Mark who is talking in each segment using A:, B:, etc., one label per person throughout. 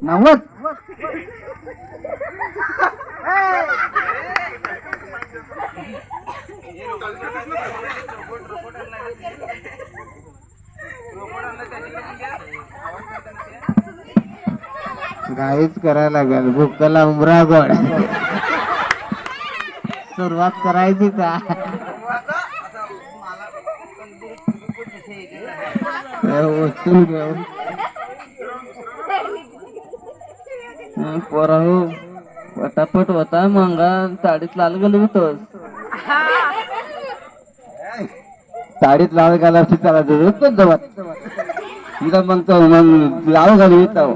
A: 90. काहीच करायला लागेल. भुक्कला उमरा गोड. सुरुवात करायची का? वस्तू घेऊन पोरांनो पटापट होता मंगा साडीत लाल गेलो होतोस. साडीत लाल घाला चला पण जवळ तिथं मग तो मग लाव घालू येतो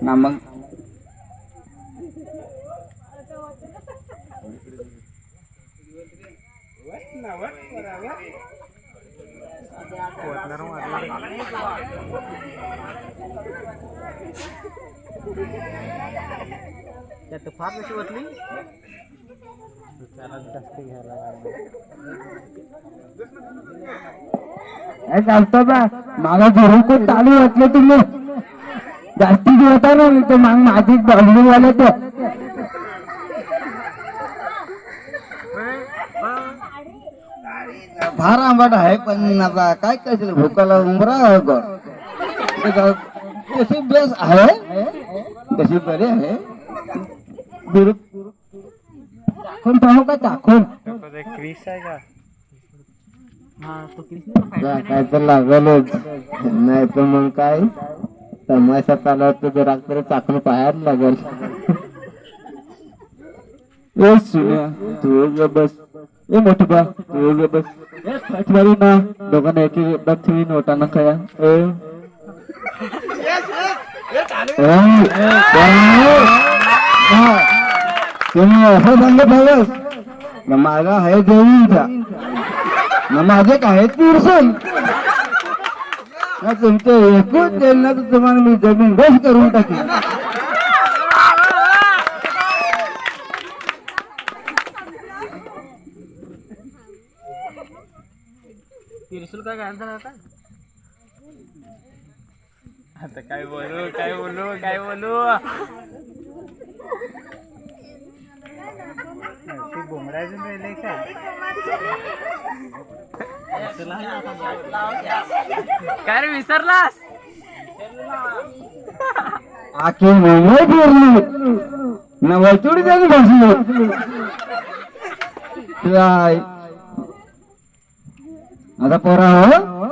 A: ना मग
B: फार कशी वाटली जास्त घ्यायला
A: चालतो बा मला घरून खूप चालू वाटले तुम्ही जास्ती होता ना तो मग माझी बॉलिंग वाले तो फार आंबट आहे पण आता काय करायचं भुकाला उमरा कशी बेस आहे कशी बरे आहे दाखवून पाहू का दाखवून
B: क्रिस आहे का
A: काय तर लागलच नाही तर मग काय तमाशा चालू तर जरा तरी चाकून पाहायला लागल. तू ग बस ए मोठी बा तू ग बस ना दोघांना एक ठेवी नोटा ना खया तुम्ही असं सांगत हवस माझा आहे देवीचा माझे काय तीर्सन तुमचं एकूण देईल ना तर तुम्हाला मी जमीन बस करून टाकेन.
B: त्रिशूल काय घालता आता आता काय बोलू काय बोलू काय बोलू ते घुमरायचं राहिले का काय रे विसरलास
A: आखी मुंबई फिरली ना वैचुडी जागी बसली आता पोरा हो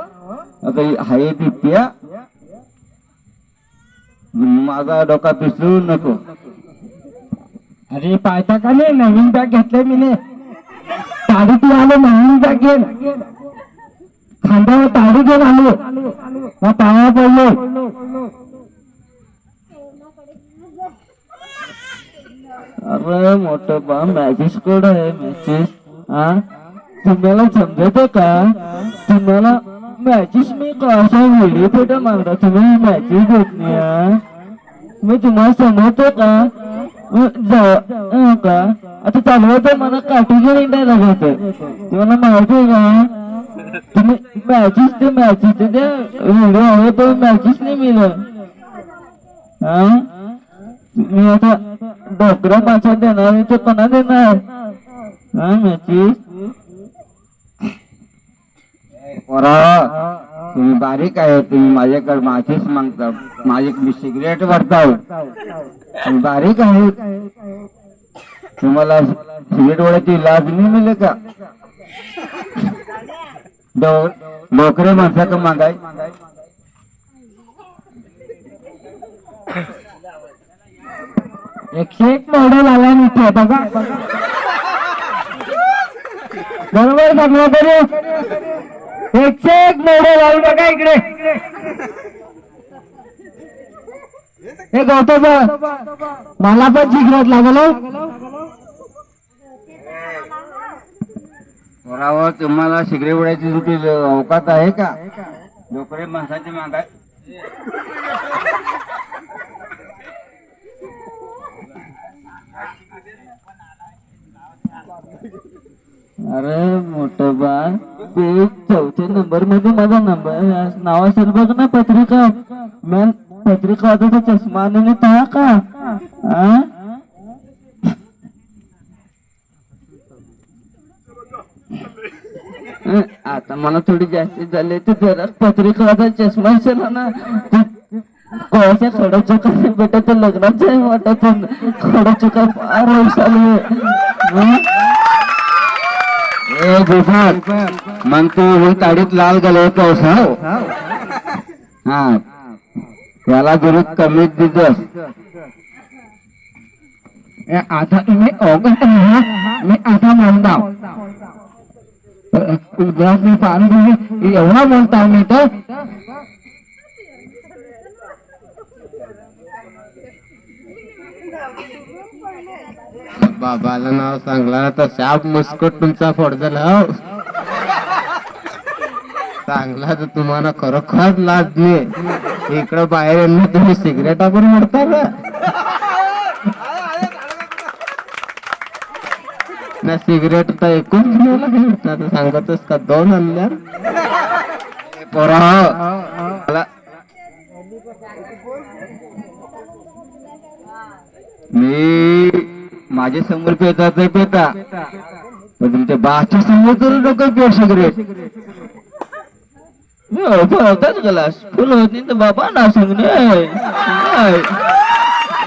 A: आता हाय दित्या माझा डोका पिसू नको. अरे पायता का नाही नवीन बॅग घेतलंय मी साडीत आलो नवीन बॅग घेऊन खांद्यावर ताडी घेऊन आलो ना पाया पडलो. अरे मोठं बा मॅजिस कोड आहे मॅजिस हा तुम्हाला समजत का तुम्हाला मॅचिस मी कशा वेळी कुठे मागता तुम्ही मॅचिस देत नाही मी तुम्हाला समजतो का का आता चालवत मला काठी घेऊन इंडायला लागत तुम्हाला माहिती आहे का तुम्ही मॅचिस ते व्हिडिओ आहे तो मॅचिस नाही मिळत हा मी आता डोकरा मासा देणार ते कोणा देणार हा मॅचिस तुम्ही बारीक आहे तुम्ही माझ्याकडे माझीच मागता माझे मी सिगरेट भरताव तुम्ही बारीक आहे तुम्हाला सिगरेट ओढायची लाज नाही मिळेल का डोकरे माणसाचं मागाय एकशे एक मॉडेल आला इथे बघा बरोबर सांगणार तरी एकशे एक मॉडेल आली बघा इकडे हे गौतम मला पण सिगरेट लागल बरोबर तुम्हाला सिगरेट उडायची तुमची अवकात आहे का डोकरे माणसाची मागाय अरे मोठं बा ते 4थ्या नंबर मध्ये माझा नंबर नाव असेल बघ ना पत्रिका पत्रिका वाजायचा चष्मा आणून येता का हा? आता मला थोडी जास्त झाली तर जरा पत्रिका वाजायचा चष्मा असेल ना कोणाच्या खडा चुका भेटत लग्नाच आहे वाटत खडा चुका फार
C: मग तू ताडीत लाल घालवतोस हा याला जरूर कमीच दिसस आता तुम्ही ऑगस्ट मी आता म्हणता उद्या मी पाणी एवढा बोलता मी तर बाबाला नाव सांगला तर शाप मुस्कट तुमचा फोड झाला चांगला तर तुम्हाला खरोखर लाज नाही इकडं बाहेर यांनी तुम्ही सिगरेटा पण म्हणता का ना सिगरेट तर एकूण घ्यायला भेटतात सांगतच का 2 आणल्या पोरा मी माझ्या समोर पेता ते पेता पण तुमच्या बाच्या समोर करू नका पिऊ सिगरेट
A: होताच ग्लास फुल होत नाही तर बाबा ना सांगणे